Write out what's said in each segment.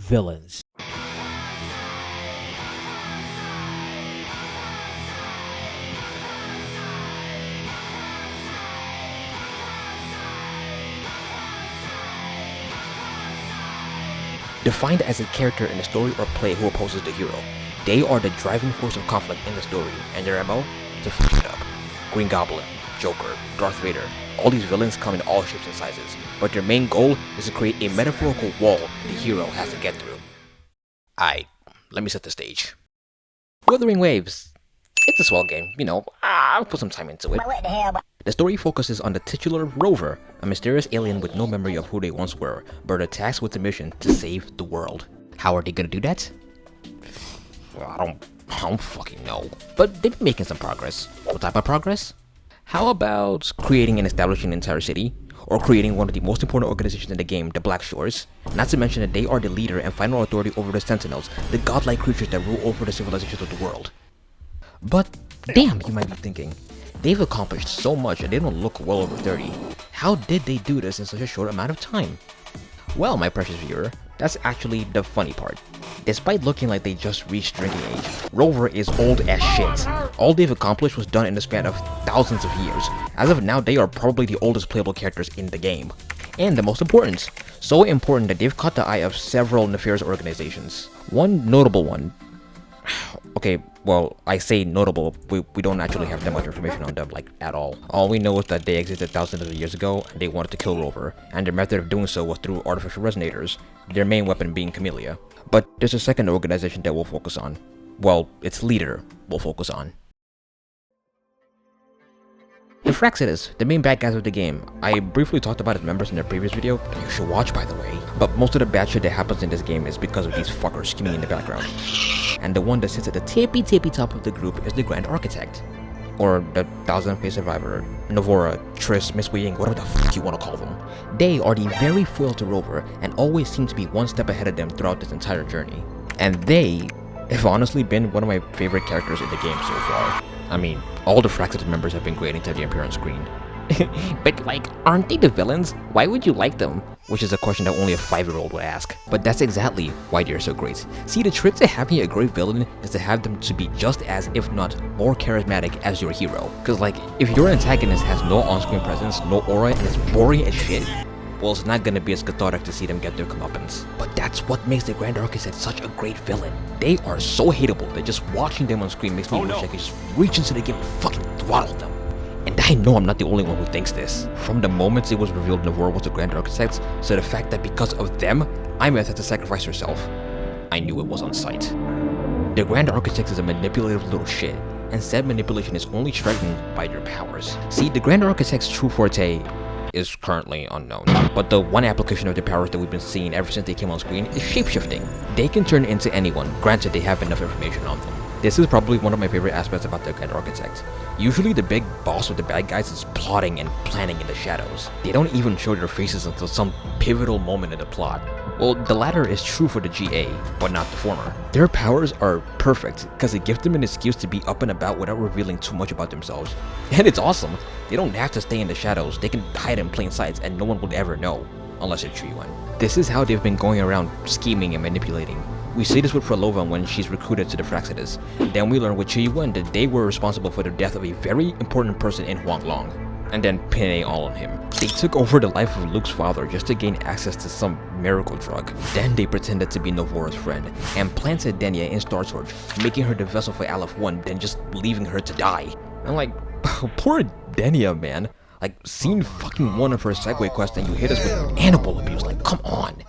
villains. Defined as a character in a story or play who opposes the hero, they are the driving force of conflict in the story, and their MO? To f it up. Green Goblin, Joker, Darth Vader, all these villains come in all shapes and sizes, but their main goal is to create a metaphorical wall the hero has to get through. Let me set the stage. Wuthering Waves. It's a swell game, you know, I'll put some time into it. The story focuses on the titular Rover, a mysterious alien with no memory of who they once were, but are tasked with the mission to save the world. How are they gonna do that? Well, I don't fucking know. But they've been making some progress. What type of progress? How about creating and establishing an entire city? Or creating one of the most important organizations in the game, the Black Shores? Not to mention that they are the leader and final authority over the Sentinels, the godlike creatures that rule over the civilizations of the world. But damn, you might be thinking, they've accomplished so much and they don't look well over 30. How did they do this in such a short amount of time? Well, my precious viewer, that's actually the funny part. Despite looking like they just reached drinking age, Rover is old as shit. All they've accomplished was done in the span of thousands of years. As of now, they are probably the oldest playable characters in the game. And the most important. So important that they've caught the eye of several nefarious organizations. One notable one. Okay, well, I say notable, we don't actually have that much information on them, like, at all. All we know is that they existed thousands of years ago, and they wanted to kill Rover, and their method of doing so was through artificial resonators, their main weapon being Camellia. But there's a second organization that we'll focus on. Well, its leader we'll focus on. The Fraxidus, the main bad guys of the game. I briefly talked about its members in a previous video, that you should watch by the way. But most of the bad shit that happens in this game is because of these fuckers scheming in the background. And the one that sits at the tippy top of the group is the Grand Architect. Or the Thousand-Faced Survivor, Navora, Triss, Miss Wei Ying, whatever the fuck you want to call them. They are the very foil to Rover and always seem to be one step ahead of them throughout this entire journey. And they have honestly been one of my favorite characters in the game so far. I mean, all the Fraxidus members have been great until they appear on screen. But like, aren't they the villains? Why would you like them? Which is a question that only a 5-year-old would ask. But that's exactly why they're so great. See, the trick to having a great villain is to have them to be just as, if not more charismatic as your hero. Cause like, if your antagonist has no on-screen presence, no aura, and is boring as shit, well, it's not gonna be as cathartic to see them get their comeuppance. But that's what makes the Grand Architect such a great villain. They are so hateable that just watching them on screen makes me wish I could just reach into the game and fucking throttle them. And I know I'm not the only one who thinks this. From the moment it was revealed Navora was the Grand Architect, so the fact that because of them, Ima had to sacrifice herself, I knew it was on sight. The Grand Architect is a manipulative little shit, and said manipulation is only strengthened by their powers. See, the Grand Architect's true forte is currently unknown, but the one application of their powers that we've been seeing ever since they came on screen is shapeshifting. They can turn into anyone, granted they have enough information on them. This is probably one of my favorite aspects about the Grand Architect. Usually the big boss of the bad guys is plotting and planning in the shadows. They don't even show their faces until some pivotal moment in the plot. Well, the latter is true for the GA, but not the former. Their powers are perfect, because it gives them an excuse to be up and about without revealing too much about themselves. And it's awesome. They don't have to stay in the shadows, they can hide in plain sight and no one would ever know, unless it's Chuyuan. This is how they've been going around scheming and manipulating. We see this with Frolova when she's recruited to the Fraxidus. Then we learn with Chuyuan that they were responsible for the death of a very important person in Huanglong, and then pinning all on him. They took over the life of Luke's father just to gain access to some miracle drug. Then they pretended to be Navora's friend, and planted Denia in Startorch, making her the vessel for Aleph 1, then just leaving her to die. I'm like, poor Denia, man. Like, scene fucking 1 of her Segway quest and you hit us with animal abuse, like, come on.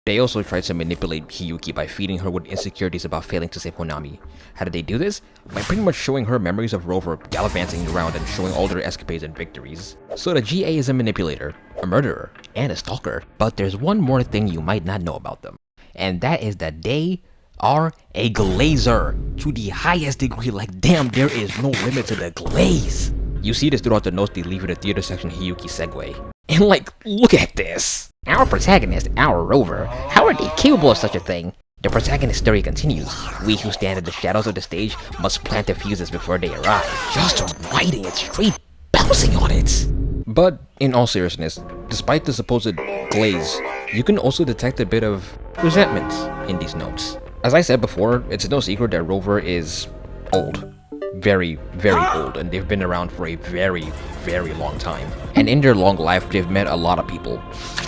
They also tried to manipulate Hiyuki by feeding her with insecurities about failing to save Honami. How did they do this? By pretty much showing her memories of Rover gallivanting around and showing all their escapades and victories. So the GA is a manipulator, a murderer, and a stalker. But there's one more thing you might not know about them. And that is that they are a glazer to the highest degree. Like, damn, there is no limit to the glaze. You see this throughout the notes they leave in the theater section Hiyuki segue. And like, look at this. Our protagonist, our Rover, how are they capable of such a thing? The protagonist's story continues. We who stand in the shadows of the stage must plant the fuses before they arrive. Just writing it straight, bouncing on it. But in all seriousness, despite the supposed glaze, you can also detect a bit of resentment in these notes. As I said before, it's no secret that Rover is old. Very, very old, and they've been around for a very, very long time. And in their long life, they've met a lot of people.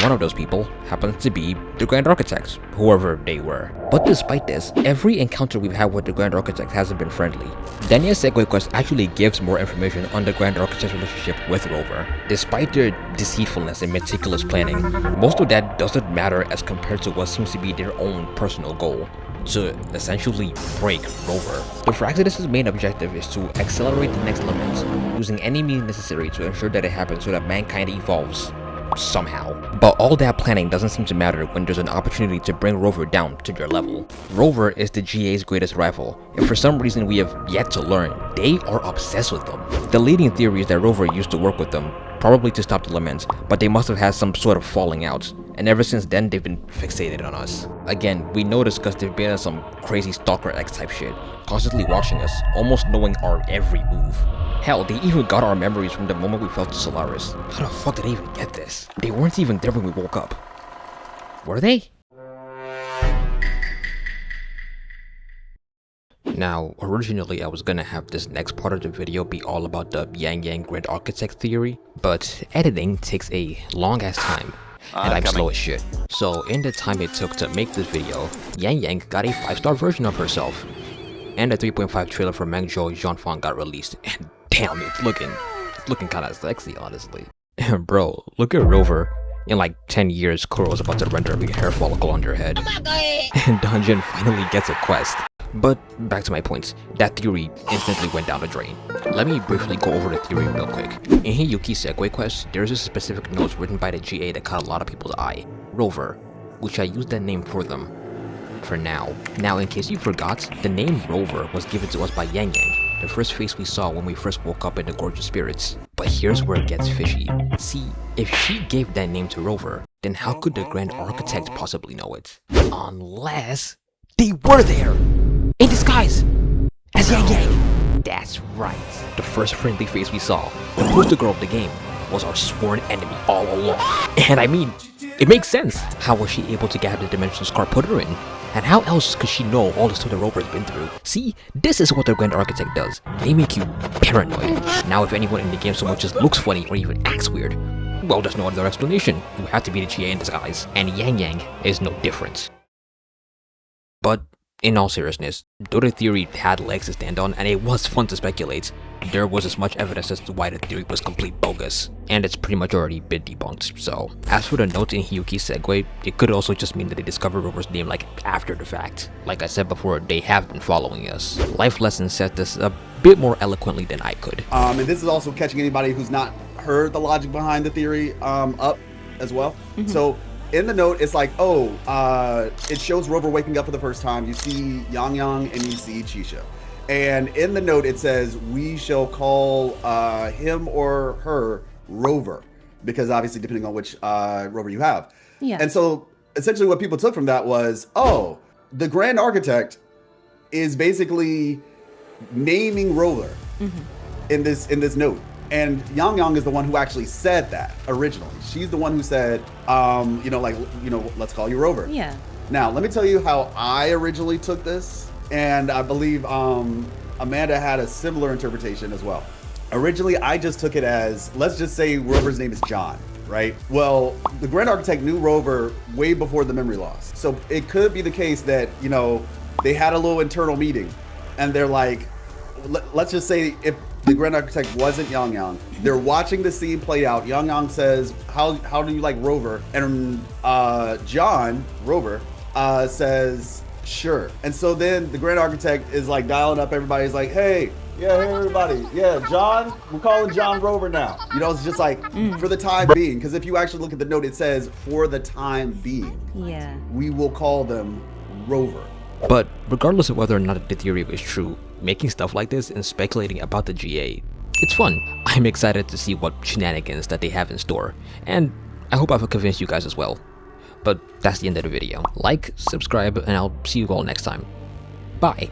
One of those people happens to be the Grand Architects, whoever they were. But despite this, every encounter we've had with the Grand Architect hasn't been friendly. Daniel's segue quest actually gives more information on the Grand Architect's relationship with Rover. Despite their deceitfulness and meticulous planning, most of that doesn't matter as compared to what seems to be their own personal goal: to essentially break Rover. The Fraxidus' main objective is to accelerate the next lament, using any means necessary to ensure that it happens so that mankind evolves somehow. But all that planning doesn't seem to matter when there's an opportunity to bring Rover down to their level. Rover is the GA's greatest rival, and for some reason we have yet to learn, they are obsessed with them. The leading theory is that Rover used to work with them, probably to stop the laments, but they must have had some sort of falling out, and ever since then they've been fixated on us. Again, we know this because they've been on some crazy Stalker X type shit, constantly watching us, almost knowing our every move. Hell, they even got our memories from the moment we fell to Solaris. How the fuck did they even get this? They weren't even there when we woke up. Were they? Now, originally I was gonna have this next part of the video be all about the Yang Yang Grand Architect theory, but editing takes a long ass time, and I'm slow as shit. So in the time it took to make this video, Yang Yang got a 5-star version of herself, and the 3.5 trailer for Mangzhou Zhanfang got released, and damn, it's looking kinda sexy, honestly. Bro, look at Rover. In like 10 years, Kuro's about to render a hair follicle on their head, and Dungeon finally gets a quest. But back to my points, that theory instantly went down the drain. Let me briefly go over the theory real quick. In Hiyuki's Segway quest, there's a specific note written by the GA that caught a lot of people's eye: Rover, which I used that name for them. For now. Now, in case you forgot, the name Rover was given to us by Yang Yang, the first face we saw when we first woke up in the Gorgeous Spirits. But here's where it gets fishy. See, if she gave that name to Rover, then how could the Grand Architect possibly know it? Unless they were there! In disguise! As Yang Yang! That's right. The first friendly face we saw, the poster girl of the game, was our sworn enemy all along. And I mean, it makes sense. How was she able to get the dimension Scar put her in? And how else could she know all the stuff the Rover's been through? See, this is what the Grand Architect does. They make you paranoid. Now if anyone in the game so much just looks funny or even acts weird, well, there's no other explanation. You have to be the GA in disguise. And Yang Yang is no different. But in all seriousness, though the theory had legs to stand on and it was fun to speculate, there was as much evidence as to why the theory was complete bogus, and it's pretty much already been debunked. So, as for the note in Hiyuki's Segway, it could also just mean that they discovered Rover's name like after the fact. Like I said before, they have been following us. Life Lesson said this a bit more eloquently than I could. And this is also catching anybody who's not heard the logic behind the theory up as well. Mm-hmm. So in the note, it's like, it shows Rover waking up for the first time. You see Yang Yang and you see Chisha. And in the note, it says, we shall call him or her Rover, because obviously depending on which Rover you have. Yeah. And so essentially what people took from that was, the Grand Architect is basically naming Rover in this note. And Yang Yang is the one who actually said that originally. She's the one who said, let's call you Rover. Yeah. Now, let me tell you how I originally took this. And I believe Amanda had a similar interpretation as well. Originally, I just took it as, let's just say Rover's name is John, right? Well, the Grand Architect knew Rover way before the memory loss. So it could be the case that, they had a little internal meeting and they're like, let's just say if the Grand Architect wasn't Yang Yang, they're watching the scene play out. Yang Yang says, how do you like Rover? And John, Rover, says, sure. And so then the Grand Architect is like dialing up everybody. He's like, hey everybody, John, we're calling John Rover now. It's just like for the time being, because if you actually look at the note, it says for the time being, we will call them Rover. But regardless of whether or not the theory is true, making stuff like this and speculating about the GA, it's fun. I'm excited to see what shenanigans that they have in store, and I hope I've convinced you guys as well. But that's the end of the video. Like, subscribe, and I'll see you all next time. Bye.